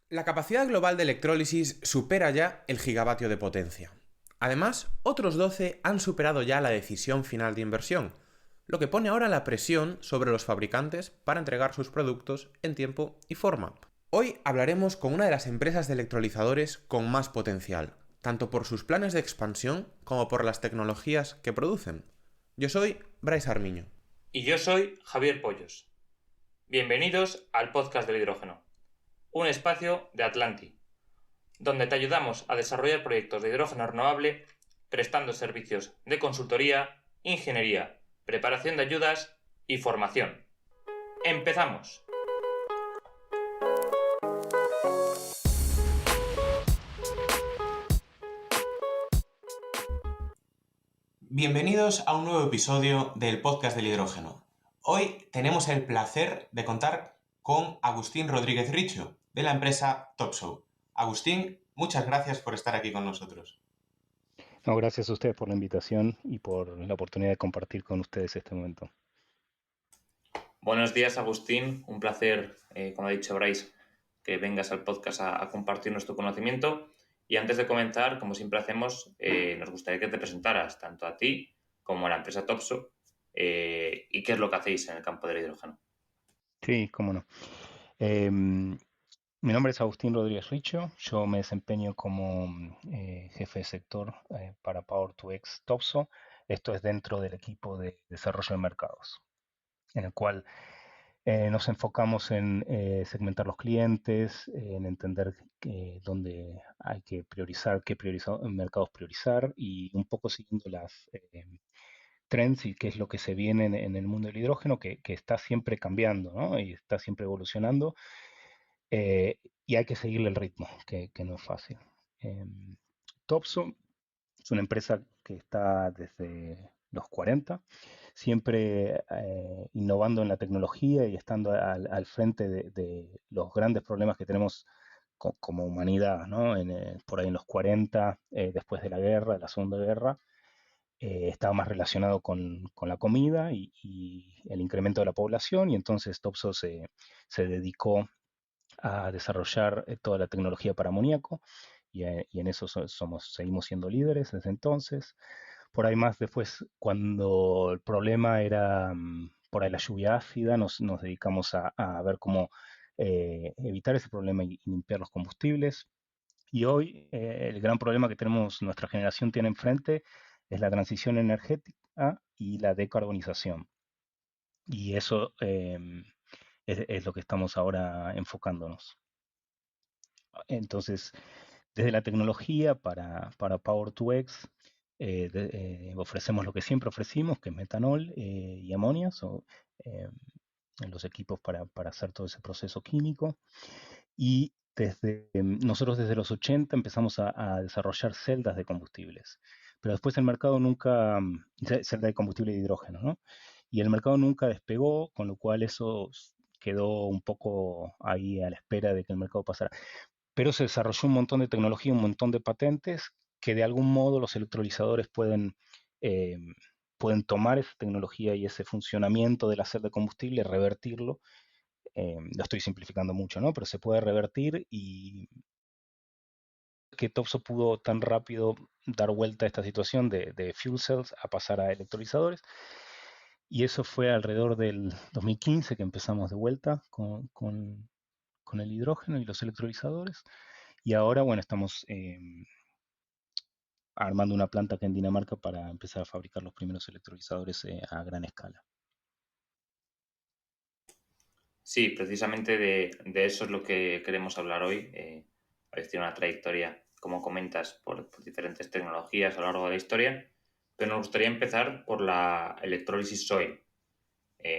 La capacidad global de electrólisis supera ya el gigavatio de potencia. Además, otros 12 han superado ya la decisión final de inversión, lo que pone ahora la presión sobre los fabricantes para entregar sus productos en tiempo y forma. Hoy hablaremos con una de las empresas de electrolizadores con más potencial, tanto por sus planes de expansión como por las tecnologías que producen. Yo soy Bryce Armiño. Y yo soy Javier Pollos. Bienvenidos al podcast del hidrógeno, un espacio de Atlanti, donde te ayudamos a desarrollar proyectos de hidrógeno renovable prestando servicios de consultoría, ingeniería, preparación de ayudas y formación. ¡Empezamos! Bienvenidos a un nuevo episodio del podcast del hidrógeno. Hoy tenemos el placer de contar con Agustín Rodríguez Richo, de la empresa Topsoe. Agustín, muchas gracias por estar aquí con nosotros. No, gracias a ustedes por la invitación y por la oportunidad de compartir con ustedes este momento. Buenos días, Agustín. Un placer, como ha dicho Bryce, que vengas al podcast a compartir nuestro conocimiento. Y antes de comenzar, como siempre hacemos, nos gustaría que te presentaras tanto a ti como a la empresa Topsoe y qué es lo que hacéis en el campo del hidrógeno. Sí, cómo no. Mi nombre es Agustín Rodríguez Richo. Yo me desempeño como jefe de sector para Power2X Topsoe. Esto es dentro del equipo de desarrollo de mercados, en el cual nos enfocamos en segmentar los clientes, en entender dónde hay que priorizar, qué mercados priorizar y un poco siguiendo las trends y qué es lo que se viene en el mundo del hidrógeno, que está siempre cambiando, ¿no? Y está siempre evolucionando y hay que seguirle el ritmo, que no es fácil. Topsoe es una empresa que está desde los 40, siempre innovando en la tecnología y estando al frente de los grandes problemas que tenemos como humanidad, ¿no? Por ahí en los 40, después de la guerra, de la Segunda Guerra, estaba más relacionado con la comida y el incremento de la población, y entonces Topsoe se dedicó a desarrollar toda la tecnología para amoníaco, y en eso seguimos siendo líderes desde entonces. Por ahí más después, cuando el problema era por ahí la lluvia ácida, nos dedicamos a ver cómo evitar ese problema y limpiar los combustibles. Y hoy el gran problema que tenemos, nuestra generación tiene enfrente, es la transición energética y la decarbonización. Y eso es lo que estamos ahora enfocándonos. Entonces, desde la tecnología para Power2X, ofrecemos lo que siempre ofrecimos, que es metanol y amonia, eh, en los equipos para hacer todo ese proceso químico. Y nosotros desde los 80 empezamos a desarrollar celdas de combustibles. Pero después el mercado nunca, celda de combustible de hidrógeno, ¿no? Y el mercado nunca despegó, con lo cual eso quedó un poco ahí a la espera de que el mercado pasara. Pero se desarrolló un montón de tecnología, un montón de patentes que de algún modo los electrolizadores eh, pueden tomar esa tecnología y ese funcionamiento del hacer de combustible, revertirlo. Lo estoy simplificando mucho, ¿no? Pero se puede revertir, y que Topsoe pudo tan rápido dar vuelta a esta situación de fuel cells a pasar a electrolizadores. Y eso fue alrededor del 2015 que empezamos de vuelta con el hidrógeno y los electrolizadores. Y ahora, bueno, estamos armando una planta acá en Dinamarca para empezar a fabricar los primeros electrolizadores a gran escala. Sí, precisamente de eso es lo que queremos hablar hoy. Habéis tenido una trayectoria, como comentas, por diferentes tecnologías a lo largo de la historia, pero nos gustaría empezar por la electrólisis SOI,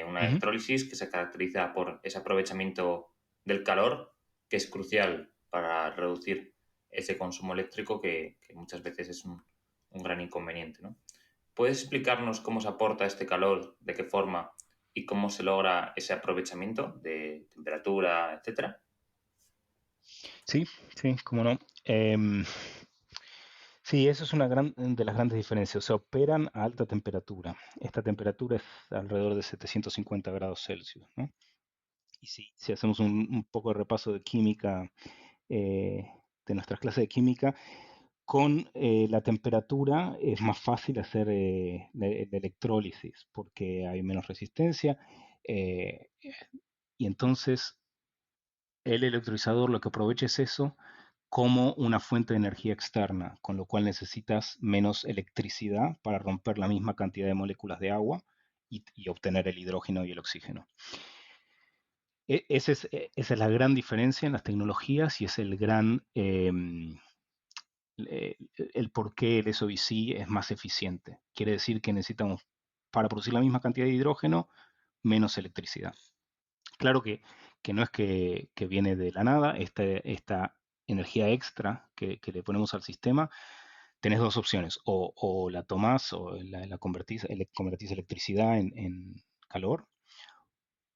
una Ujú. electrólisis que se caracteriza por ese aprovechamiento del calor, que es crucial para reducir ese consumo eléctrico que muchas veces es un gran inconveniente, ¿no? ¿Puedes explicarnos cómo se aporta este calor, de qué forma y cómo se logra ese aprovechamiento de temperatura, etcétera? Sí, sí, cómo no. Sí, eso es una de las grandes diferencias. O sea, operan a alta temperatura. Esta temperatura es alrededor de 750 grados Celsius, ¿no? Y si hacemos un poco de repaso de química de nuestras clases de química, con la temperatura es más fácil hacer la electrólisis porque hay menos resistencia eh, y entonces el electrolizador lo que aprovecha es eso como una fuente de energía externa, con lo cual necesitas menos electricidad para romper la misma cantidad de moléculas de agua y obtener el hidrógeno y el oxígeno. Esa es la gran diferencia en las tecnologías y es el por qué el SOEC es más eficiente. Quiere decir que necesitamos, para producir la misma cantidad de hidrógeno, menos electricidad. Claro que no es que viene de la nada, esta energía extra que le ponemos al sistema, tenés dos opciones, o la tomás o la convertís electricidad en calor,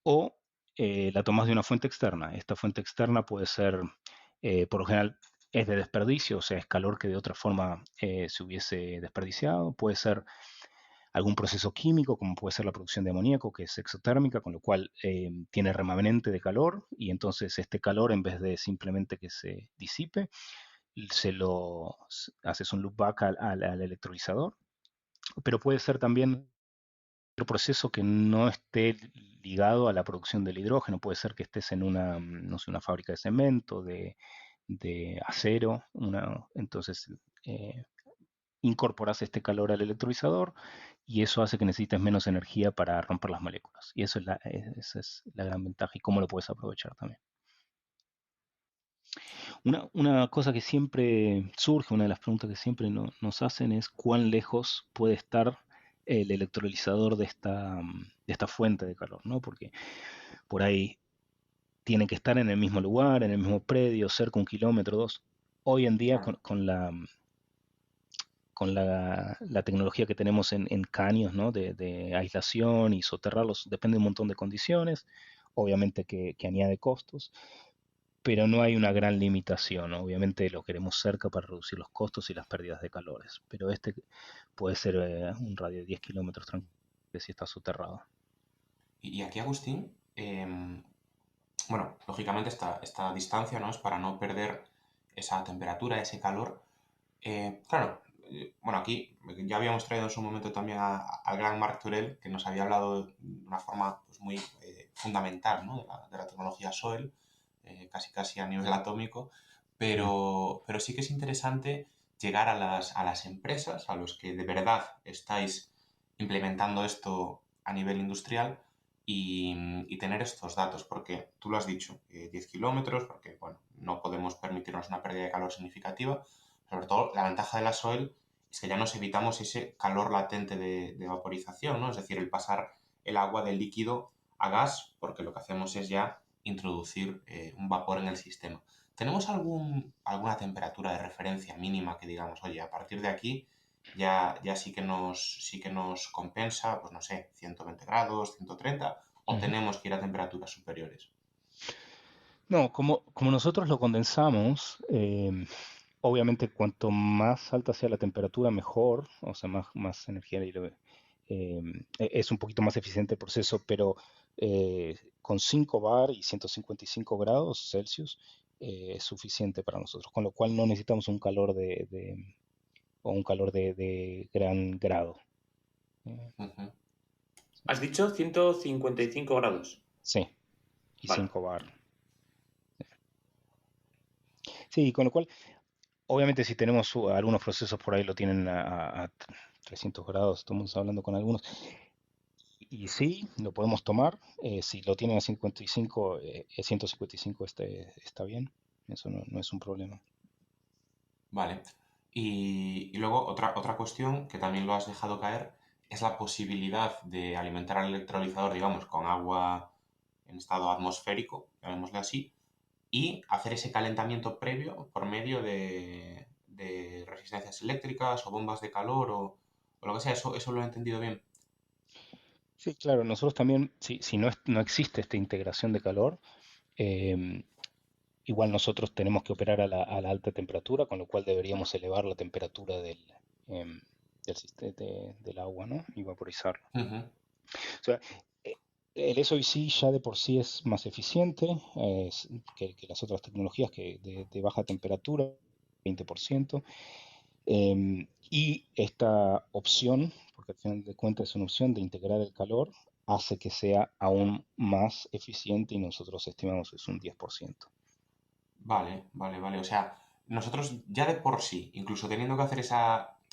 o la tomás de una fuente externa. Esta fuente externa puede ser, por lo general, es de desperdicio, o sea, es calor que de otra forma se hubiese desperdiciado, puede ser algún proceso químico, como puede ser la producción de amoníaco, que es exotérmica, con lo cual tiene remanente de calor, y entonces este calor, en vez de simplemente que se disipe, haces un loopback al electrolizador, pero puede ser también otro proceso que no esté ligado a la producción del hidrógeno, puede ser que estés en una, no sé, una fábrica de cemento, de acero, entonces incorporas este calor al electrolizador y eso hace que necesites menos energía para romper las moléculas. Y esa es la gran ventaja y cómo lo puedes aprovechar también. Una cosa que siempre surge, una de las preguntas que siempre nos hacen es cuán lejos puede estar el electrolizador de esta fuente de calor, ¿no? Porque por ahí tiene que estar en el mismo lugar, en el mismo predio, cerca 1 kilómetro, 2. Hoy en día con la tecnología que tenemos en caños, ¿no? de aislación y soterrarlos, depende de un montón de condiciones, obviamente que añade costos, pero no hay una gran limitación, ¿no? Obviamente lo queremos cerca para reducir los costos y las pérdidas de calores, pero este puede ser un radio de 10 kilómetros tranquilo si está soterrado. Y aquí, Agustín, bueno, lógicamente esta distancia, ¿no? Es para no perder esa temperatura, ese calor. Claro, bueno, aquí ya habíamos traído en su momento también al gran Marc Turel, que nos había hablado de una forma pues, muy fundamental, ¿no? de la tecnología SOEL, casi a nivel atómico, pero sí que es interesante llegar a las empresas, a los que de verdad estáis implementando esto a nivel industrial y tener estos datos, porque tú lo has dicho, 10 kilómetros, porque bueno, no podemos permitirnos una pérdida de calor significativa. Sobre todo, la ventaja de la SOEL es que ya nos evitamos ese calor latente de vaporización, ¿no? Es decir, el pasar el agua del líquido a gas, porque lo que hacemos es ya introducir un vapor en el sistema. ¿Tenemos alguna temperatura de referencia mínima que digamos, oye, a partir de aquí ya sí que nos compensa, pues no sé, 120 grados, 130, o Ujú. tenemos que ir a temperaturas superiores? No, como nosotros lo condensamos, obviamente cuanto más alta sea la temperatura, mejor, o sea, más energía es un poquito más eficiente el proceso, pero con 5 bar y 155 grados Celsius es suficiente para nosotros, con lo cual no necesitamos un calor o un calor de gran grado. Eh, Ujú. Has dicho 155 grados. sí, y Vale. 5 bar. Sí, con lo cual obviamente si tenemos algunos procesos por ahí lo tienen a 300 grados, estamos hablando con algunos, y sí, lo podemos tomar. Si lo tienen a 55, 155 está bien, eso no es un problema. Vale. Y luego otra cuestión que también lo has dejado caer es la posibilidad de alimentar al electrolizador, digamos, con agua en estado atmosférico, llamémosle así, y hacer ese calentamiento previo por medio de resistencias eléctricas o bombas de calor o lo que sea. Eso lo he entendido bien. Sí, claro, nosotros también, si no existe esta integración de calor, eh, igual nosotros tenemos que operar a la alta temperatura, con lo cual deberíamos elevar la temperatura del agua, ¿no? Y vaporizarlo. Ujú. O sea, El SOIC ya de por sí es más eficiente que las otras tecnologías de baja temperatura, 20%. Y esta opción, porque al final de cuentas es una opción de integrar el calor, hace que sea aún más eficiente y nosotros estimamos que es un 10%. Vale, vale, vale. O sea, nosotros ya de por sí, incluso teniendo que hacer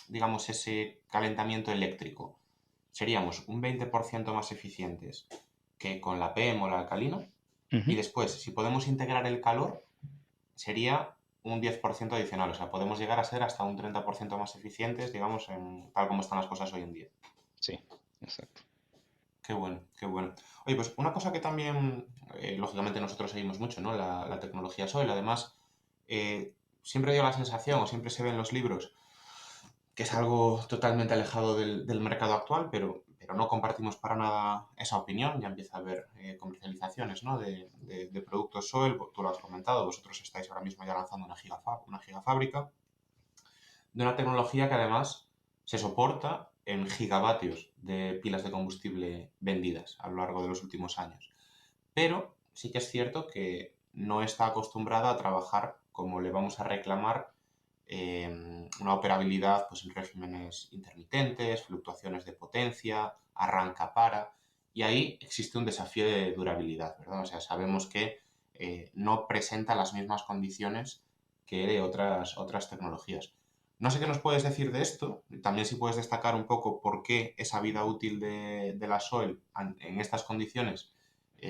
digamos, ese calentamiento eléctrico, seríamos un 20% más eficientes que con la PEM o la alcalina. Y Ujú. después, si podemos integrar el calor, sería un 10% adicional. O sea, podemos llegar a ser hasta un 30% más eficientes, digamos, tal como están las cosas hoy en día. Sí, exacto. Qué bueno, qué bueno. Oye, pues una cosa que también, lógicamente nosotros seguimos mucho, ¿no? La tecnología Soil. Además, siempre dio la sensación, o siempre se ve en los libros, que es algo totalmente alejado del mercado actual, pero no compartimos para nada esa opinión. Ya empieza a haber comercializaciones, ¿no? De productos Soil, tú lo has comentado, vosotros estáis ahora mismo ya lanzando una gigafábrica de una tecnología que además se soporta en gigavatios de pilas de combustible vendidas a lo largo de los últimos años. Pero sí que es cierto que no está acostumbrada a trabajar como le vamos a reclamar una operabilidad pues, en regímenes intermitentes, fluctuaciones de potencia, arranca para, y ahí existe un desafío de durabilidad, ¿verdad? O sea, sabemos que no presenta las mismas condiciones que de otras tecnologías. No sé qué nos puedes decir de esto, también si puedes destacar un poco por qué esa vida útil de la SOIL en estas condiciones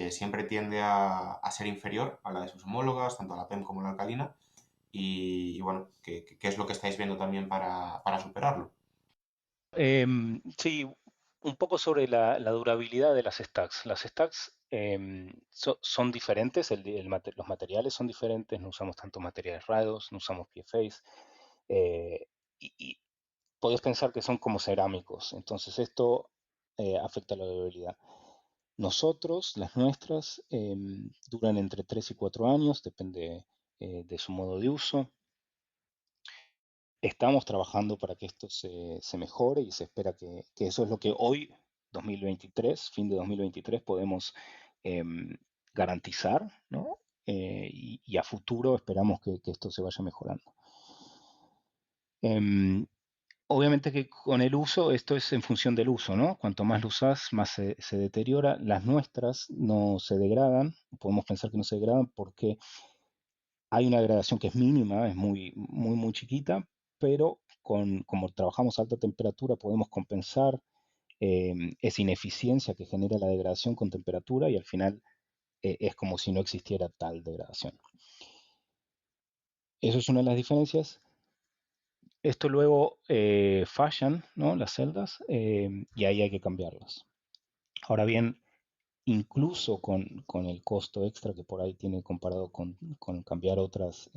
siempre tiende a ser inferior a la de sus homólogas, tanto la PEM como la alcalina, bueno, ¿qué es lo que estáis viendo también para superarlo? Sí, un poco sobre la durabilidad de las stacks. Las stacks son diferentes, los materiales son diferentes, no usamos tanto materiales raros, no usamos PFAs, eh, y podés pensar que son como cerámicos, entonces esto afecta la durabilidad. Nosotros, las nuestras, duran entre 3 y 4 años, depende de su modo de uso. Estamos trabajando para que esto se mejore y se espera que eso es lo que hoy, 2023, fin de 2023, podemos em, garantizar, ¿no? Y a futuro esperamos que esto se vaya mejorando. Em, Obviamente que con el uso, esto es en función del uso, ¿no? Cuanto más lo usas, más se deteriora. Las nuestras no se degradan, podemos pensar que no se degradan porque hay una degradación que es mínima, es muy, muy, muy chiquita, pero como trabajamos a alta temperatura podemos compensar esa ineficiencia que genera la degradación con temperatura y al final es como si no existiera tal degradación. Eso es una de las diferencias. Esto luego fallan, ¿no? Las celdas, y ahí hay que cambiarlas. Ahora bien, incluso con el costo extra que por ahí tiene comparado con cambiar otras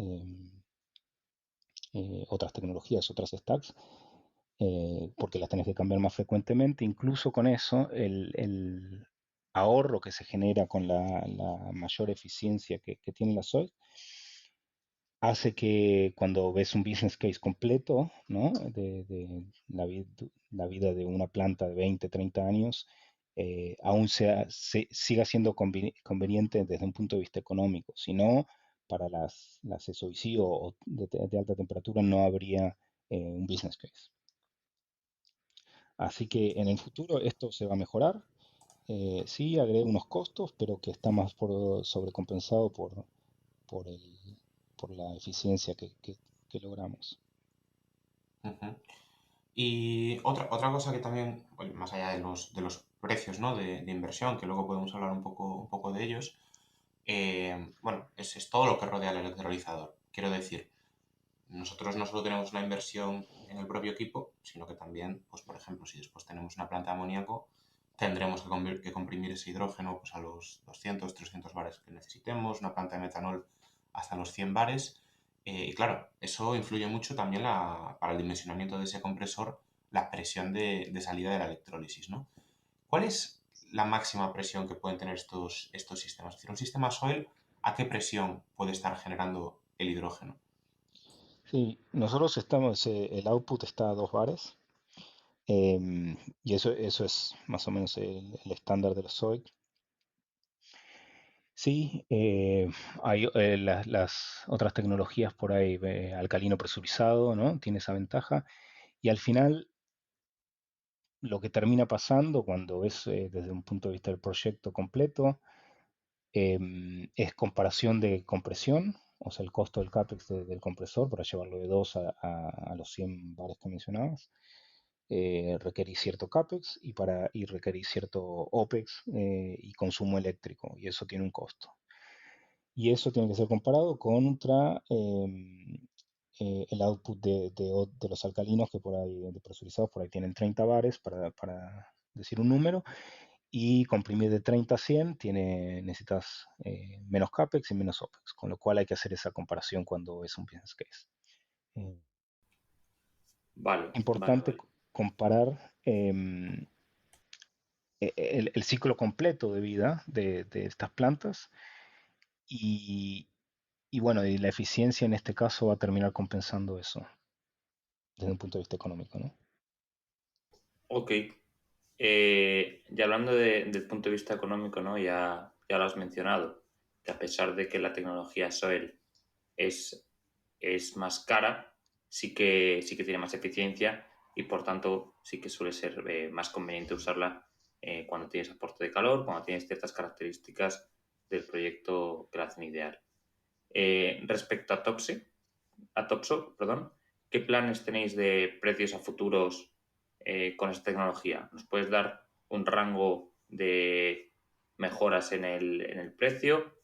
tecnologías, otras stacks, porque las tenés que cambiar más frecuentemente. Incluso con eso, el ahorro que se genera con la mayor eficiencia que tiene la SOI hace que cuando ves un business case completo, ¿no? de la vida de una planta de 20, 30 años, aún siga siendo conveniente desde un punto de vista económico. Si no, para las SOIC o de alta temperatura no habría un business case. Así que en el futuro esto se va a mejorar. Sí, agrega unos costos, pero que está más sobrecompensado por, el, por la eficiencia que logramos. Ujú. Y otra cosa que también, bueno, más allá de los precios, ¿no? de inversión, que luego podemos hablar un poco de ellos, bueno, es todo lo que rodea al electrolizador. Quiero decir, nosotros no solo tenemos una inversión en el propio equipo, sino que también, pues por ejemplo, si después tenemos una planta de amoníaco, tendremos que comprimir ese hidrógeno pues, a los 200, 300 bares que necesitemos, una planta de metanol hasta los 100 bares. Y claro, eso influye mucho también para el dimensionamiento de ese compresor, la presión de salida de la electrólisis, ¿no? ¿Cuál es la máxima presión que pueden tener estos sistemas? Es decir, un sistema Soil, ¿a qué presión puede estar generando el hidrógeno? Sí, nosotros estamos, el output está a 2 bares, y eso es más o menos el estándar de los SOIC. Sí, hay las otras tecnologías por ahí, alcalino presurizado, ¿no? Tiene esa ventaja. Y al final, lo que termina pasando cuando es desde un punto de vista del proyecto completo, es comparación de compresión, o sea, el costo del CAPEX del compresor para llevarlo de 2 a los 100 bares que mencionabas. Requerís cierto CAPEX y requerís cierto OPEX y consumo eléctrico, y eso tiene un costo. Y eso tiene que ser comparado contra el output de los alcalinos que por ahí, de presurizados, por ahí tienen 30 bares, para decir un número, y comprimir de 30 a 100 necesitas menos CAPEX y menos OPEX, con lo cual hay que hacer esa comparación cuando es un business case. Eh, Vale, vale, Importante vale. comparar el ciclo completo de vida de estas plantas y, y bueno, y la eficiencia en este caso va a terminar compensando eso desde un punto de vista económico, ¿no? Ok. Y hablando del punto de vista económico, ¿no? Ya lo has mencionado, que a pesar de que la tecnología Soil es, es más cara, sí que tiene más eficiencia y por tanto sí que suele ser más conveniente usarla cuando tienes aporte de calor, cuando tienes ciertas características del proyecto que la hacen ideal. Respecto a Topso, perdón, ¿qué planes tenéis de precios a futuros con esta tecnología? ¿Nos puedes dar un rango de mejoras en el precio?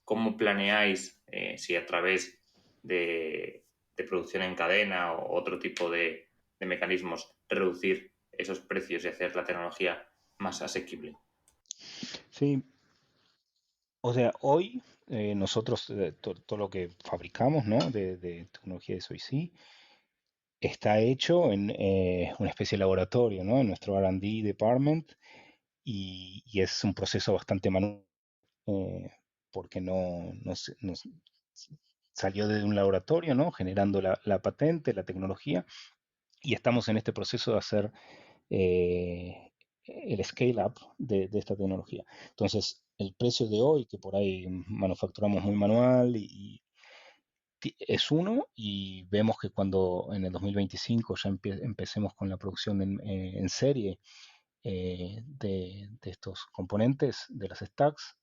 ¿Cómo planeáis, si a través de producción en cadena o otro tipo de mecanismos, reducir esos precios y hacer la tecnología más asequible? Sí, o sea, hoy nosotros todo lo que fabricamos, ¿no? De tecnología de SOIC está hecho en una especie de laboratorio, ¿no? En nuestro R&D department y es un proceso bastante manual eh, porque no salió de un laboratorio, ¿no? Generando la patente, la tecnología y estamos en este proceso de hacer eh, el scale up de esta tecnología. Entonces, el precio de hoy, que por ahí manufacturamos muy manual es uno, y vemos que cuando en el 2025 ya empecemos con la producción en serie de estos componentes, de las stacks,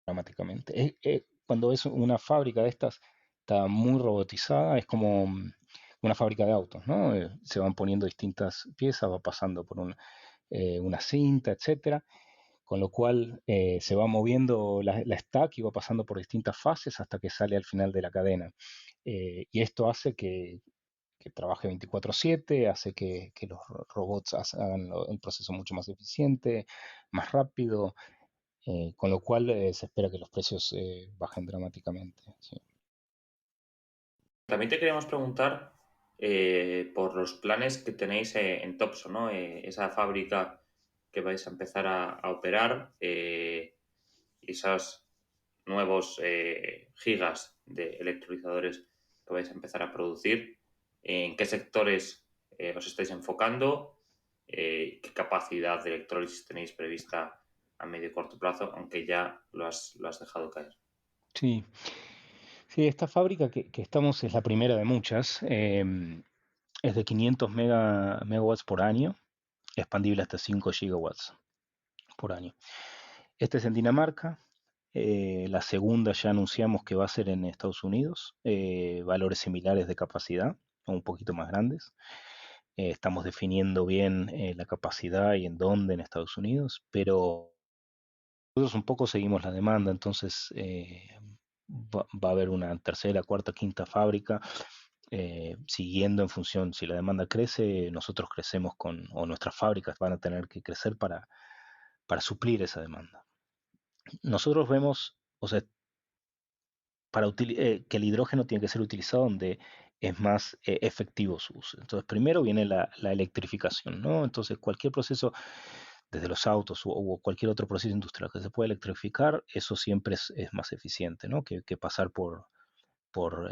dramáticamente. Cuando es una fábrica de estas, está muy robotizada, es como una fábrica de autos, ¿no? Se van poniendo distintas piezas, va pasando por una cinta, etcétera, con lo cual se va moviendo la stack y va pasando por distintas fases hasta que sale al final de la cadena. Y esto hace que trabaje 24/7, hace que los robots hagan el proceso mucho más eficiente, más rápido, con lo cual se espera que los precios bajen dramáticamente. Sí. También te queríamos preguntar por los planes que tenéis en Topso, ¿no? Esa fábrica que vais a empezar a operar, esos nuevos gigas de electrolizadores que vais a empezar a producir, en qué sectores os estáis enfocando, qué capacidad de electrólisis tenéis prevista a medio y corto plazo, aunque ya lo has dejado caer. Sí, sí, esta fábrica que estamos es la primera de muchas. Es de 500 megawatts por año, expandible hasta 5 gigawatts por año. Este es en Dinamarca. La segunda ya anunciamos que va a ser en Estados Unidos, valores similares de capacidad, o un poquito más grandes. Estamos definiendo bien la capacidad y en dónde en Estados Unidos, pero nosotros un poco seguimos la demanda, entonces va a haber una tercera, cuarta, quinta fábrica, siguiendo en función, si la demanda crece, nosotros crecemos o nuestras fábricas van a tener que crecer para suplir esa demanda. Nosotros vemos, o sea, que el hidrógeno tiene que ser utilizado donde es más efectivo su uso. Entonces, primero viene la electrificación, ¿no? Entonces, cualquier proceso, desde los autos o cualquier otro proceso industrial que se pueda electrificar, eso siempre es más eficiente, ¿no? Que pasar por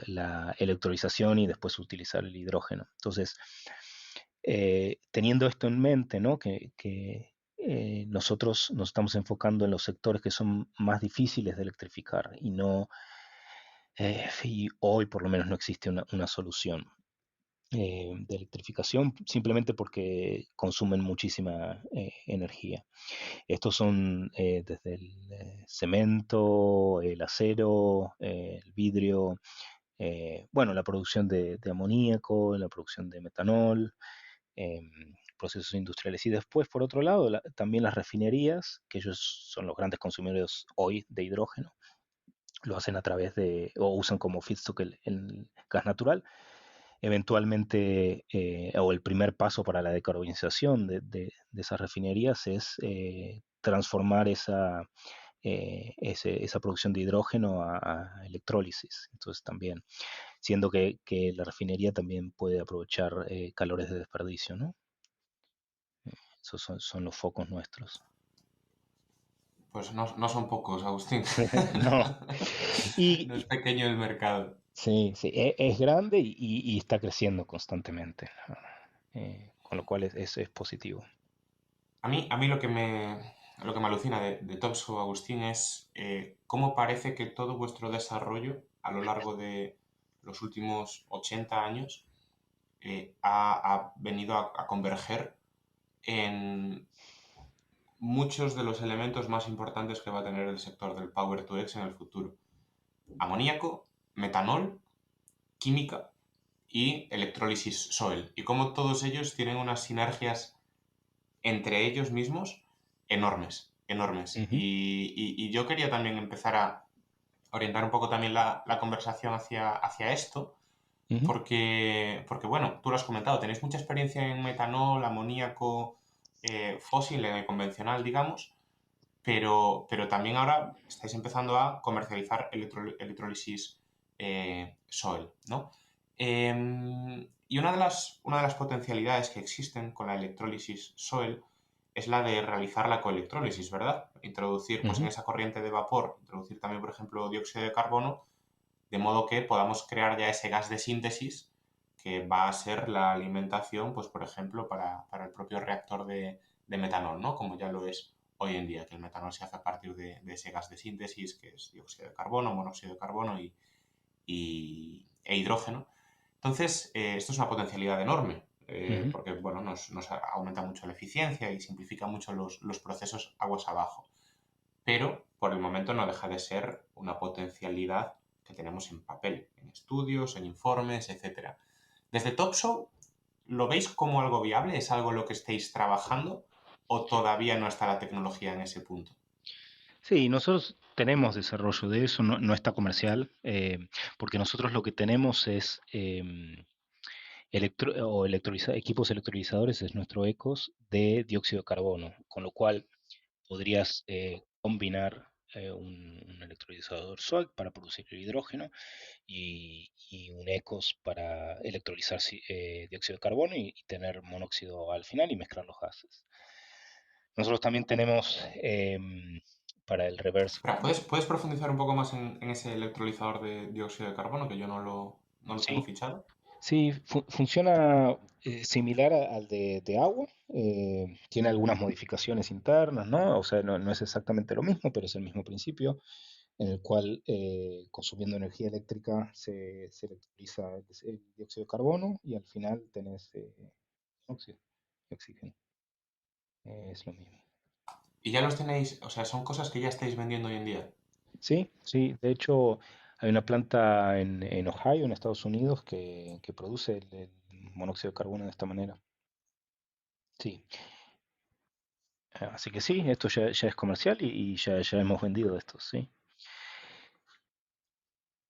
la electrolización y después utilizar el hidrógeno. Entonces, teniendo esto en mente, ¿no? Que nosotros nos estamos enfocando en los sectores que son más difíciles de electrificar y hoy por lo menos no existe una solución de electrificación simplemente porque consumen muchísima energía. Estos son desde el cemento, el acero, el vidrio, bueno, la producción de amoníaco, la producción de metanol, em, procesos industriales. Y después, por otro lado, también las refinerías, que ellos son los grandes consumidores hoy de hidrógeno, lo hacen a través o usan como feedstock el gas natural. Eventualmente, o el primer paso para la decarbonización de esas refinerías es transformar esa producción de hidrógeno a electrólisis. Entonces también, siendo que la refinería también puede aprovechar calores de desperdicio, ¿no? Esos son los focos nuestros. Pues no son pocos, Agustín. No. No Y es pequeño el mercado. sí, sí, es grande y está creciendo constantemente, con lo cual es positivo. A mí lo que me alucina de Topso, Agustín, es cómo parece que todo vuestro desarrollo a lo largo de los últimos 80 años ha venido a converger en muchos de los elementos más importantes que va a tener el sector del Power to X en el futuro. Amoníaco, metanol, química y electrólisis SOEL. Y cómo todos ellos tienen unas sinergias entre ellos mismos enormes, enormes. Ujú, Y yo quería también empezar a orientar un poco también la conversación hacia esto, ujú, porque, bueno, tú lo has comentado, tenéis mucha experiencia en metanol, amoníaco, fósil, en el convencional, digamos, pero también ahora estáis empezando a comercializar electrólisis SOEL, ¿no? Y una de las potencialidades que existen con la electrólisis SOEL es la de realizar la coelectrólisis, ¿verdad? Introducir, pues en ujú, esa corriente de vapor, introducir también, por ejemplo, dióxido de carbono, de modo que podamos crear ya ese gas de síntesis que va a ser la alimentación, pues por ejemplo, para el propio reactor de metanol, ¿no? Como ya lo es hoy en día, que el metanol se hace a partir de ese gas de síntesis, que es dióxido de carbono, monóxido de carbono e hidrógeno. Entonces, esto es una potencialidad enorme, ujú. porque bueno, nos aumenta mucho la eficiencia y simplifica mucho los procesos aguas abajo. Pero por el momento no deja de ser una potencialidad que tenemos en papel, en estudios, en informes, etcétera. Desde Topsoe, ¿lo veis como algo viable? ¿Es algo en lo que estéis trabajando? ¿O todavía no está la tecnología en ese punto? Sí, nosotros tenemos desarrollo de eso, no está comercial, porque nosotros lo que tenemos es equipos electrolizadores, es nuestro ECOS de dióxido de carbono, con lo cual podrías combinar un electrolizador SOLT para producir hidrógeno y un ECOS para electrolizar dióxido de carbono y tener monóxido al final y mezclar los gases. Nosotros también tenemos para el reverse. Espera, ¿puedes profundizar un poco más en ese electrolizador de dióxido de carbono que yo no lo tengo Sí, fichado? sí, funciona similar al de agua. Tiene algunas modificaciones internas, ¿no? O sea, no es exactamente lo mismo, pero es el mismo principio, en el cual consumiendo energía eléctrica se electroliza el dióxido de carbono y al final tenés óxido, oxígeno. Es lo mismo. Y ya los tenéis, o sea, son cosas que ya estáis vendiendo hoy en día. Sí, sí. De hecho, hay una planta en Ohio, en Estados Unidos, que produce el monóxido de carbono de esta manera. Sí. Así que sí, esto ya es comercial y ya hemos vendido estos, sí.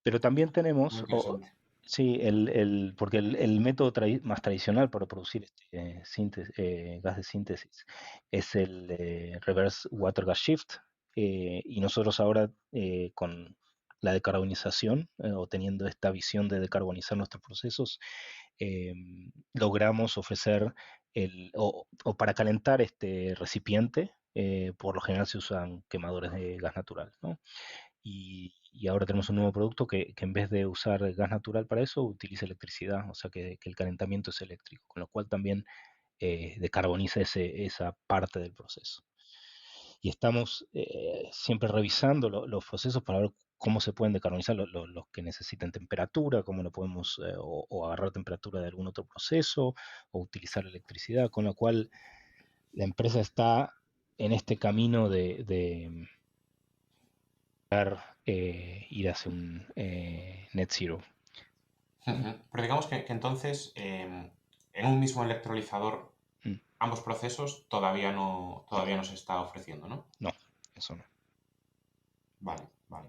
Pero también Muy tenemos, interesante. sí, porque el método más tradicional para producir este gas de síntesis es el reverse water gas shift. Y nosotros ahora con la decarbonización o teniendo esta visión de decarbonizar nuestros procesos, eh, logramos ofrecer o para calentar este recipiente, por lo general se usan quemadores de gas natural, ¿no? Y ahora tenemos un nuevo producto que en vez de usar gas natural para eso, utiliza electricidad, o sea que el calentamiento es eléctrico, con lo cual también decarboniza esa parte del proceso. Y estamos siempre revisando los procesos para ver cómo se pueden decarbonizar los que necesitan temperatura, cómo lo podemos o agarrar temperatura de algún otro proceso o utilizar electricidad, con lo cual la empresa está en este camino de ir hacia un net zero. Pero digamos que entonces en un mismo electrolizador Mm. ambos procesos todavía no se está ofreciendo, ¿no? No, eso no. Vale, vale.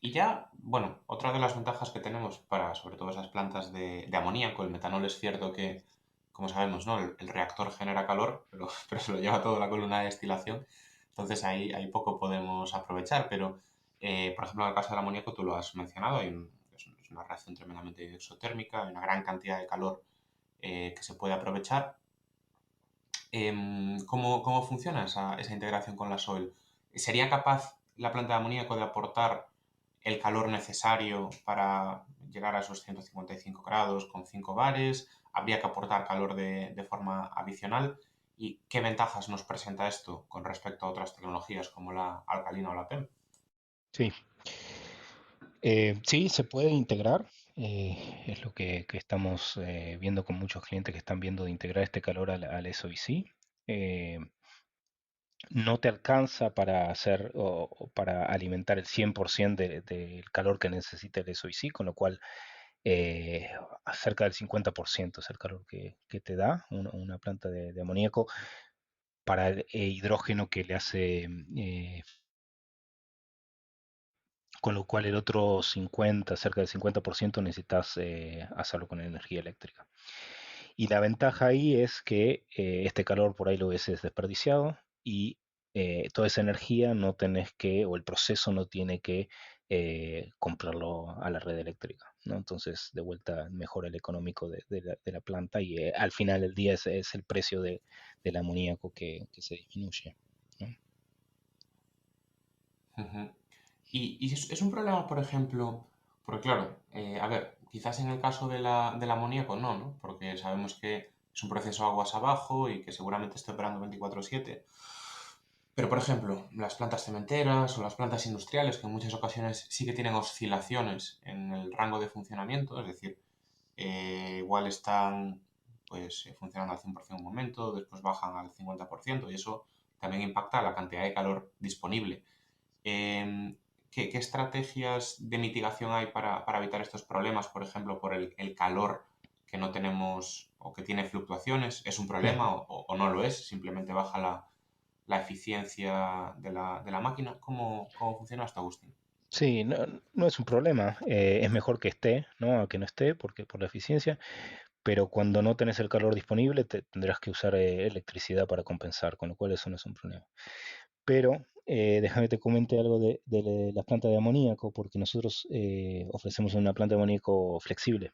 Y ya, bueno, otra de las ventajas que tenemos para sobre todo esas plantas de amoníaco, el metanol es cierto que, como sabemos, ¿no? El reactor genera calor, pero, pero se lo lleva toda la columna de destilación, entonces ahí poco podemos aprovechar, pero por ejemplo en el caso del amoníaco tú lo has mencionado, es una reacción tremendamente exotérmica, hay una gran cantidad de calor que se puede aprovechar. ¿Cómo funciona esa integración con la soil? ¿Sería capaz la planta de amoníaco de aportar el calor necesario para llegar a esos 155 grados con 5 bares? ¿Habría que aportar calor de forma adicional? ¿Y qué ventajas nos presenta esto con respecto a otras tecnologías como la alcalina o la PEM? Sí, sí, se puede integrar. Es lo que estamos viendo con muchos clientes que están viendo de integrar este calor al SOIC. Eh, no te alcanza para hacer o para alimentar el 100% del calor que necesita el SOIC, con lo cual eh, cerca del 50% es el calor que te da una planta de amoníaco para el hidrógeno que le hace, con lo cual el otro 50, cerca del 50% necesitas hacerlo con energía eléctrica. Y la ventaja ahí es que este calor por ahí lo ves desperdiciado y toda esa energía no tenés que, o el proceso no tiene que comprarlo a la red eléctrica, ¿no? Entonces, de vuelta, mejora el económico de la planta y al final del día es el precio del amoníaco que se disminuye, ¿no? Ujú. Y es un problema, por ejemplo, porque claro, a ver, quizás en el caso del amoníaco no, porque sabemos que es un proceso aguas abajo y que seguramente esté operando 24/7. Pero, por ejemplo, las plantas cementeras o las plantas industriales, que en muchas ocasiones sí que tienen oscilaciones en el rango de funcionamiento, es decir, igual están pues funcionando al 100% un momento, después bajan al 50% y eso también impacta la cantidad de calor disponible. ¿Qué estrategias de mitigación hay para evitar estos problemas? Por ejemplo, por el calor que no tenemos o que tiene fluctuaciones, ¿es un problema o no lo es? Simplemente baja la eficiencia de la máquina. ¿Cómo funciona esto, Agustín? Sí, no, no es un problema. Es mejor que esté, ¿no? A que no esté, porque por la eficiencia. Pero cuando no tenés el calor disponible, tendrás que usar electricidad para compensar, con lo cual eso no es un problema. Pero déjame te comente algo de la planta de amoníaco, porque nosotros ofrecemos una planta de amoníaco flexible.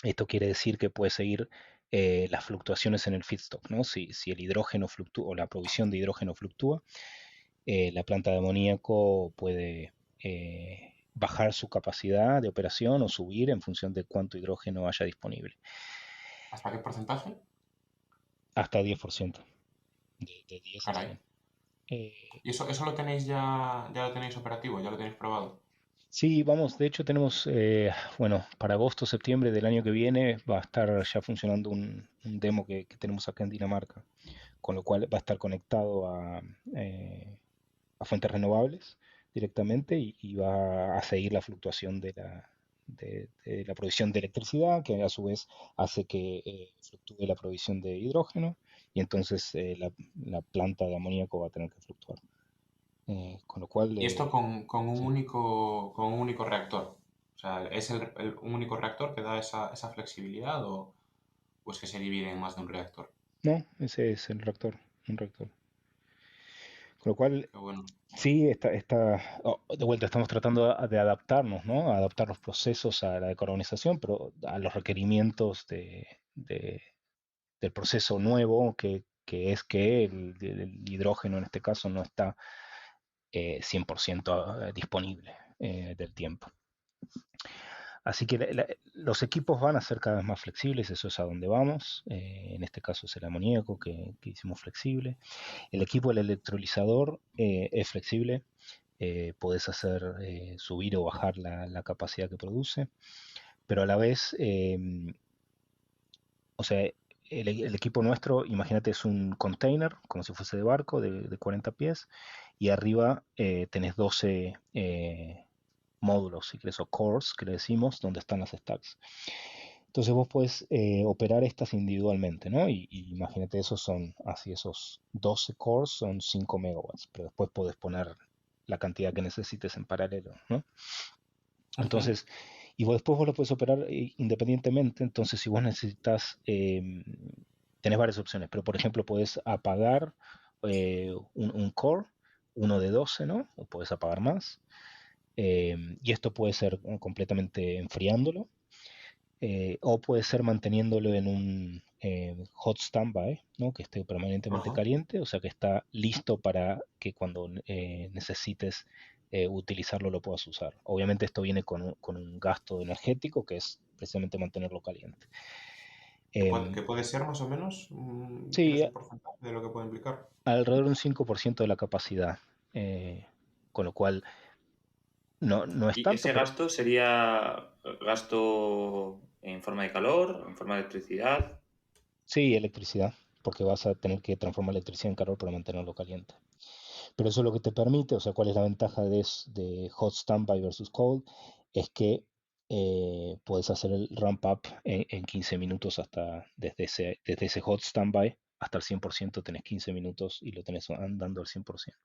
Esto quiere decir que puede seguir las fluctuaciones en el feedstock, ¿no? Si el hidrógeno fluctúa o la provisión de hidrógeno fluctúa, la planta de amoníaco puede bajar su capacidad de operación o subir en función de cuánto hidrógeno haya disponible, ¿Hasta qué porcentaje? hasta 10%, de 10 a Caray. 100. Eh, ¿Y eso lo tenéis ya lo tenéis operativo? ¿Ya lo tenéis probado? sí, vamos, de hecho tenemos, bueno, para agosto, septiembre del año que viene va a estar ya funcionando un demo que tenemos acá en Dinamarca, con lo cual va a estar conectado a fuentes renovables directamente y va a seguir la fluctuación de la provisión de electricidad, que a su vez hace que fluctúe la provisión de hidrógeno y entonces la planta de amoníaco va a tener que fluctuar. Con lo cual, Y esto con un sí. único reactor. O sea, ¿es un único reactor que da esa flexibilidad o es que se divide en más de un reactor? No, ese es el reactor, un reactor. Con lo cual, Qué bueno. sí, de vuelta estamos tratando de adaptarnos, ¿no? A adaptar los procesos a la decarbonización, pero a los requerimientos del proceso nuevo, que es que el hidrógeno en este caso no está 100% disponible del tiempo. Así que los equipos van a ser cada vez más flexibles, eso es a donde vamos. En este caso es el amoníaco que hicimos flexible. El equipo del electrolizador es flexible, podés hacer subir o bajar la capacidad que produce, pero a la vez, o sea, el equipo nuestro, imagínate, es un container, como si fuese de barco, de 40 pies, y arriba tenés 12 módulos, si querés, o cores, que le decimos, donde están las stacks. Entonces vos puedes operar estas individualmente, ¿no? Y imagínate, esos 12 cores son 5 megawatts, pero después podés poner la cantidad que necesites en paralelo, ¿no? Ujú. Entonces, y después vos lo puedes operar independientemente, entonces si vos necesitas, tenés varias opciones, pero por ejemplo puedes apagar un core, uno de 12, ¿no? O puedes apagar más, y esto puede ser completamente enfriándolo, o puede ser manteniéndolo en un hot standby, ¿no? Que esté permanentemente Ajá. caliente, o sea que está listo para que cuando necesites utilizarlo lo puedas usar. Obviamente esto viene con un gasto energético que es precisamente mantenerlo caliente. ¿Qué Em, puede ser más o menos? sí, ¿Tienes un porcentaje de lo que puede implicar? alrededor de un 5% de la capacidad, eh, con lo cual no es ¿Y tanto, ese pero gasto sería gasto en forma de calor, en forma de electricidad? sí, electricidad, porque vas a tener que transformar electricidad en calor para mantenerlo caliente. Pero eso es lo que te permite, o sea, ¿cuál es la ventaja de hot standby versus cold? Es que puedes hacer el ramp up en 15 minutos desde ese hot standby hasta el 100%, tenés 15 minutos y lo tenés andando al 100%.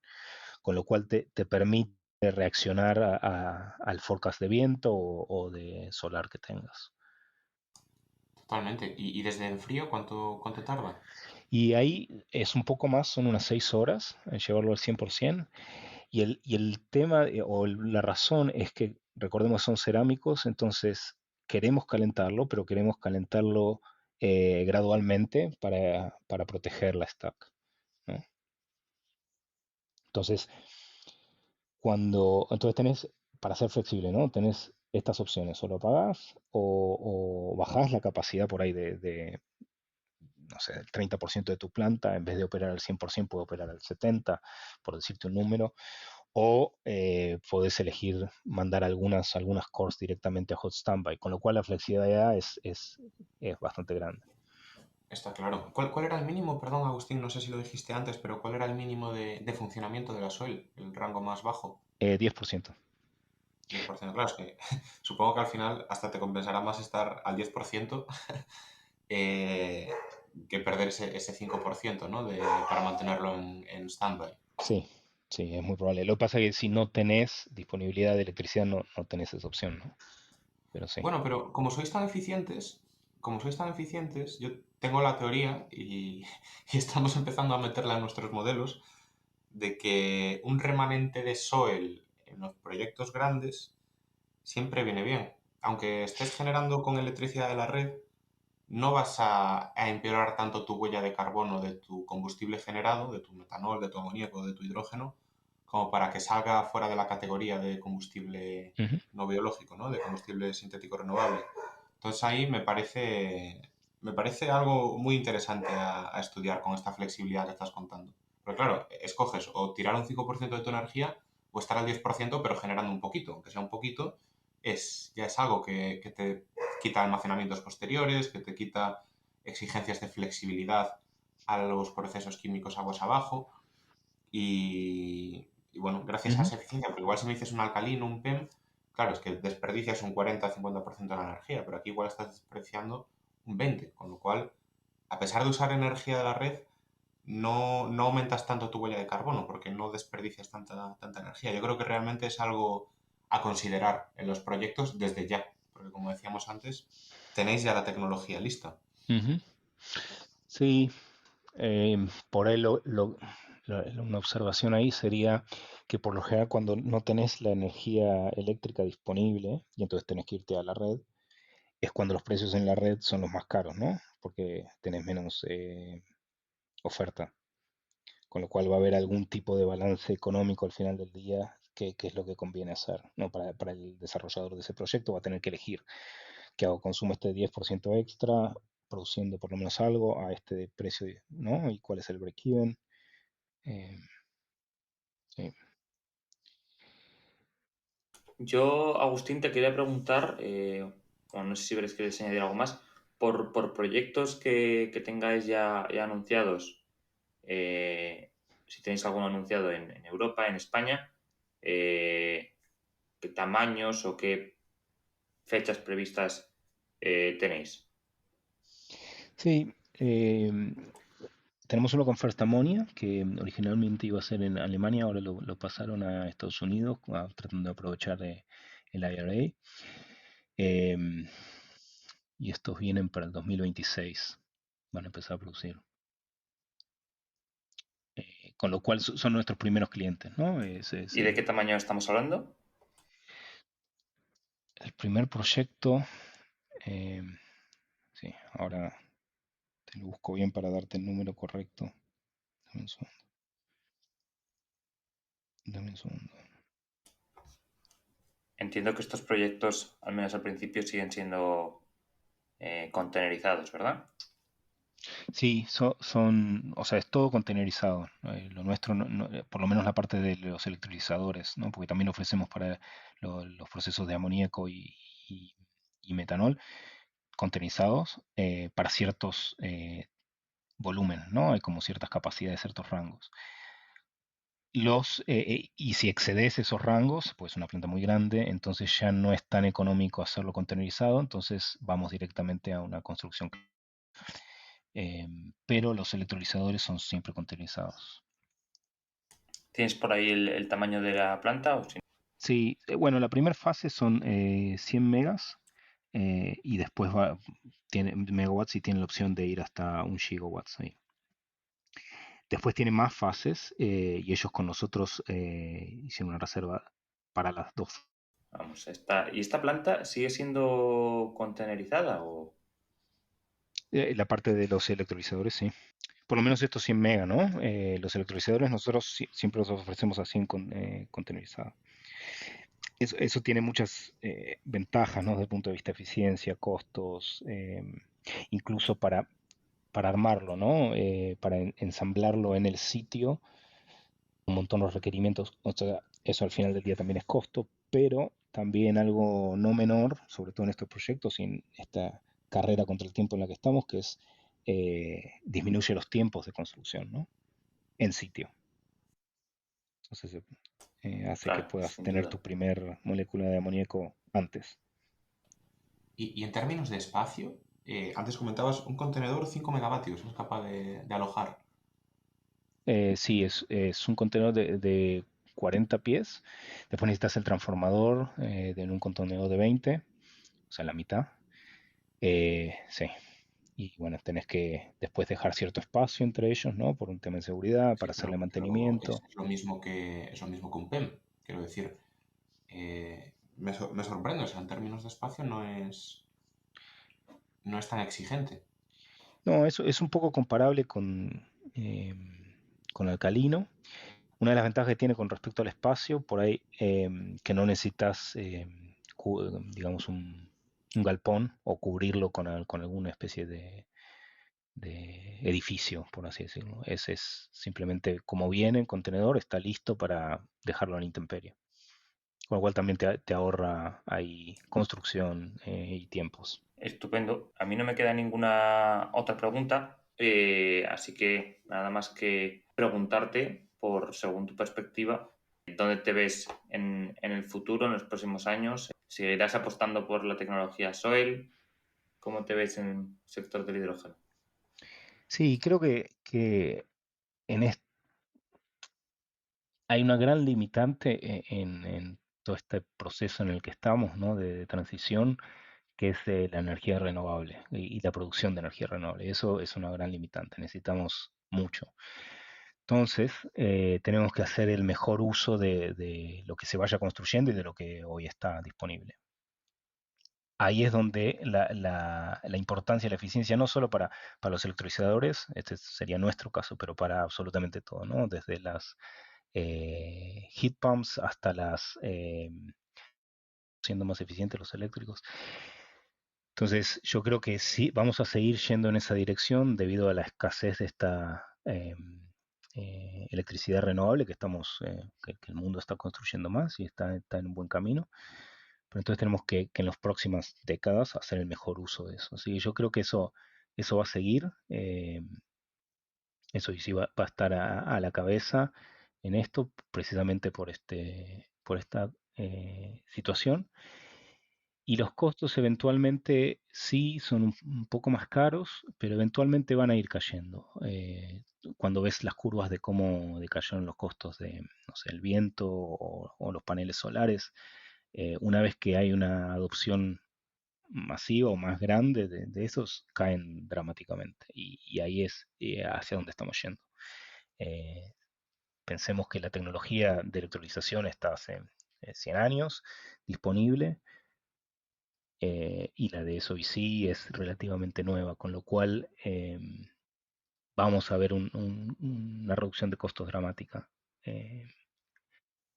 Con lo cual te permite reaccionar al forecast de viento o de solar que tengas. Totalmente. ¿Y desde el frío cuánto tarda? Y ahí es un poco más, son unas 6 horas en llevarlo al 100%. Y el tema la razón es que, recordemos, son cerámicos, entonces queremos calentarlo, pero queremos calentarlo gradualmente para proteger la stack, ¿no? Entonces, entonces tenés, para ser flexible, ¿no? Tenés estas opciones, o lo apagás o bajás la capacidad por ahí no sé, el 30% de tu planta, en vez de operar al 100% puede operar al 70%, por decirte un número, o podés elegir mandar algunas cores directamente a Hot Standby, con lo cual la flexibilidad es bastante grande. Está claro. ¿Cuál era el mínimo? Perdón, Agustín, no sé si lo dijiste antes, pero ¿cuál era el mínimo de funcionamiento de la SOIL? El rango más bajo. 10%. 10%. Claro, es que supongo que al final hasta te compensará más estar al 10% eh, que perder ese 5%, ¿no? Para mantenerlo en standby. Sí, sí, es muy probable. Lo que pasa es que si no tenés disponibilidad de electricidad, no tenés esa opción, ¿no? Pero sí. Bueno, pero como sois tan eficientes, yo tengo la teoría y estamos empezando a meterla en nuestros modelos de que un remanente de SOEL en los proyectos grandes siempre viene bien. Aunque estés generando con electricidad de la red, no vas a empeorar tanto tu huella de carbono de tu combustible generado, de tu metanol, de tu amoníaco, de tu hidrógeno, como para que salga fuera de la categoría de combustible Ujú, no biológico, ¿no? De combustible sintético renovable. Entonces ahí me parece algo muy interesante a estudiar con esta flexibilidad que estás contando. Pero claro, escoges o tirar un 5% de tu energía o estar al 10% pero generando un poquito. Aunque sea un poquito, ya es algo que te quita almacenamientos posteriores, que te quita exigencias de flexibilidad a los procesos químicos aguas abajo. Y bueno, gracias a ujú. esa eficiencia, porque igual si me dices un alcalino, un PEM, claro, es que desperdicias un 40-50% de la energía, pero aquí igual estás desperdiciando un 20%, con lo cual, a pesar de usar energía de la red, no aumentas tanto tu huella de carbono, porque no desperdicias tanta energía. Yo creo que realmente es algo a considerar en los proyectos desde ya, porque como decíamos antes, tenéis ya la tecnología lista. Ujú. Sí, por ahí una observación ahí sería que por lo general cuando no tenés la energía eléctrica disponible y entonces tenés que irte a la red, es cuando los precios en la red son los más caros, ¿no? Porque tenés menos oferta, con lo cual va a haber algún tipo de balance económico al final del día qué es lo que conviene hacer, ¿no? Para el desarrollador de ese proyecto va a tener que elegir qué hago, consumo este 10% extra, produciendo por lo menos algo a este precio, ¿no? Y cuál es el break-even. Eh, sí. Yo, Agustín, te quería preguntar, bueno, no sé si quieres añadir algo más, por proyectos que tengáis ya anunciados, eh, si tenéis alguno anunciado en Europa, en España, eh, qué tamaños o qué fechas previstas tenéis. Sí, tenemos uno con First Ammonia, que originalmente iba a ser en Alemania, ahora lo pasaron a Estados Unidos, tratando de aprovechar el IRA. Em, y estos vienen para el 2026, van a empezar a producir. Con lo cual son nuestros primeros clientes, ¿no? ¿Y de qué tamaño estamos hablando? El primer proyecto, em, sí, ahora te lo busco bien para darte el número correcto. Dame un segundo. Dame un segundo. Entiendo que estos proyectos, al menos al principio, siguen siendo containerizados, ¿verdad? Sí, o sea, es todo containerizado. Lo nuestro, por lo menos la parte de los electrolizadores, ¿no? Porque también ofrecemos para los procesos de amoníaco y- y metanol containerizados para ciertos volúmenes, ¿no? Hay como ciertas capacidades, ciertos rangos. Y si excedes esos rangos, pues una planta muy grande, entonces ya no es tan económico hacerlo containerizado, entonces vamos directamente a una construcción. Pero los electrolizadores son siempre containerizados. ¿Tienes por ahí el tamaño de la planta? O si Sí, bueno, la primera fase son 100 megas y después tiene megawatts y tiene la opción de ir hasta 1 gigawatts ahí. Después tiene más fases y ellos con nosotros hicieron una reserva para las dos. vamos, ¿y esta planta sigue siendo containerizada o La parte de los electrolizadores, sí. Por lo menos estos 100 mega, ¿no? Los electrolizadores nosotros siempre los ofrecemos así containerizados. Eso tiene muchas ventajas, ¿no? Desde el punto de vista de eficiencia, costos, incluso para armarlo, ¿no? Para ensamblarlo en el sitio, un montón de requerimientos, o sea, eso al final del día también es costo, pero también algo no menor, sobre todo en estos proyectos y en esta carrera contra el tiempo en la que estamos, que es disminuye los tiempos de construcción, ¿no? En sitio. Entonces hace que claro, puedas sin tener duda? tu primer molécula de amoníaco antes. Y en términos de espacio, antes comentabas un contenedor 5 megavatios, es capaz de alojar. Sí, es un contenedor de 40 pies. Después necesitas el transformador en un contenedor de 20, o sea, la mitad. Sí. Y bueno, tenés que después dejar cierto espacio entre ellos, ¿no? Por un tema de seguridad, para Sí, hacerle pero mantenimiento. es lo mismo que un PEM. Quiero decir, me sorprende, o sea, en términos de espacio no es tan exigente. No, eso es un poco comparable eh, con alcalino. Una de las ventajas que tiene con respecto al espacio, por ahí, que no necesitas, digamos, un galpón o cubrirlo con alguna especie de edificio, por así decirlo. Es simplemente como viene el contenedor, está listo para dejarlo en intemperie. Con lo cual también te ahorra ahí construcción y tiempos. Estupendo. A mí no me queda ninguna otra pregunta, así que nada más que preguntarte, según tu perspectiva, ¿dónde te ves en el futuro, en los próximos años? ¿Seguirás apostando por la tecnología SOEL? ¿Cómo te ves en el sector del hidrógeno? Sí, creo que en hay una gran limitante en todo este proceso en el que estamos, ¿no? De transición, que es la energía renovable y la producción de energía renovable. Eso es una gran limitante. Necesitamos mucho. Entonces, tenemos que hacer el mejor uso de lo que se vaya construyendo y de lo que hoy está disponible. Ahí es donde la importancia y la eficiencia, no solo para los electrolizadores, este sería nuestro caso, pero para absolutamente todo, ¿no? Desde heat pumps hasta las siendo más eficientes los eléctricos. Entonces, yo creo que sí, vamos a seguir yendo en esa dirección debido a la escasez de esta electricidad renovable que el mundo está construyendo más y está en un buen camino. Pero entonces tenemos que en las próximas décadas hacer el mejor uso de eso. Así que yo creo que eso va a seguir. Eso y sí va a estar a la cabeza en esto, precisamente por esta situación. Y los costos eventualmente sí son un poco más caros, pero eventualmente van a ir cayendo. Cuando ves las curvas de cómo decayeron los costos de, no sé, el viento o los paneles solares, una vez que hay una adopción masiva o más grande de esos, caen dramáticamente. Y ahí es hacia donde estamos yendo. Eh, Pensemos que la tecnología de electrolización está hace 100 años disponible, y la de SOIC es relativamente nueva, con lo cual vamos a ver una reducción de costos dramática. Eh,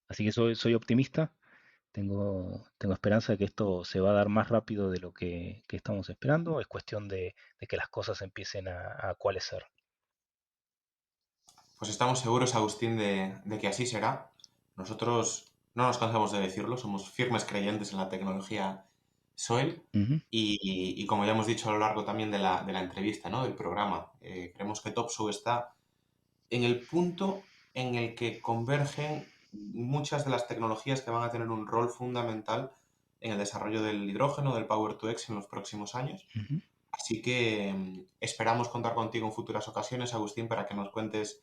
Así que soy optimista, tengo esperanza de que esto se va a dar más rápido de lo que estamos esperando. Es cuestión de que las cosas empiecen a coalescer. Pues estamos seguros, Agustín, de que así será. Nosotros no nos cansamos de decirlo, somos firmes creyentes en la tecnología SOEL Ujú, y como ya hemos dicho a lo largo también de la entrevista, ¿no? Del programa, creemos que Topsoe está en el punto en el que convergen muchas de las tecnologías que van a tener un rol fundamental en el desarrollo del hidrógeno, del Power-to-X en los próximos años. ujú. Así que esperamos contar contigo en futuras ocasiones, Agustín, para que nos cuentes,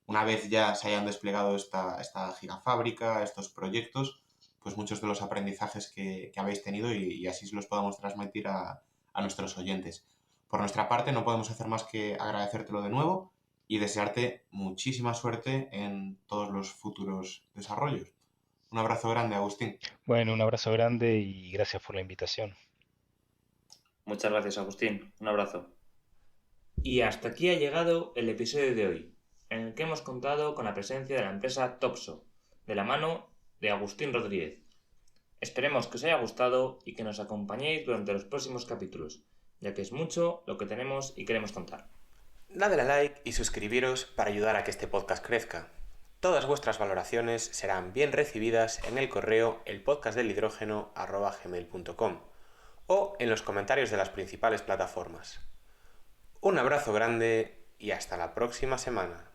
una vez ya se hayan desplegado esta gigafábrica, estos proyectos, pues muchos de los aprendizajes que habéis tenido y así se los podamos transmitir a nuestros oyentes. Por nuestra parte, no podemos hacer más que agradecértelo de nuevo y desearte muchísima suerte en todos los futuros desarrollos. Un abrazo grande, Agustín. Bueno, un abrazo grande y gracias por la invitación. Muchas gracias, Agustín. Un abrazo. Y hasta aquí ha llegado el episodio de hoy, en el que hemos contado con la presencia de la empresa Topsoe, de la mano de Agustín Rodríguez. Esperemos que os haya gustado y que nos acompañéis durante los próximos capítulos, ya que es mucho lo que tenemos y queremos contar. Dadle a like y suscribiros para ayudar a que este podcast crezca. Todas vuestras valoraciones serán bien recibidas en el correo elpodcastdelhidrógeno@gmail.com o en los comentarios de las principales plataformas. Un abrazo grande y hasta la próxima semana.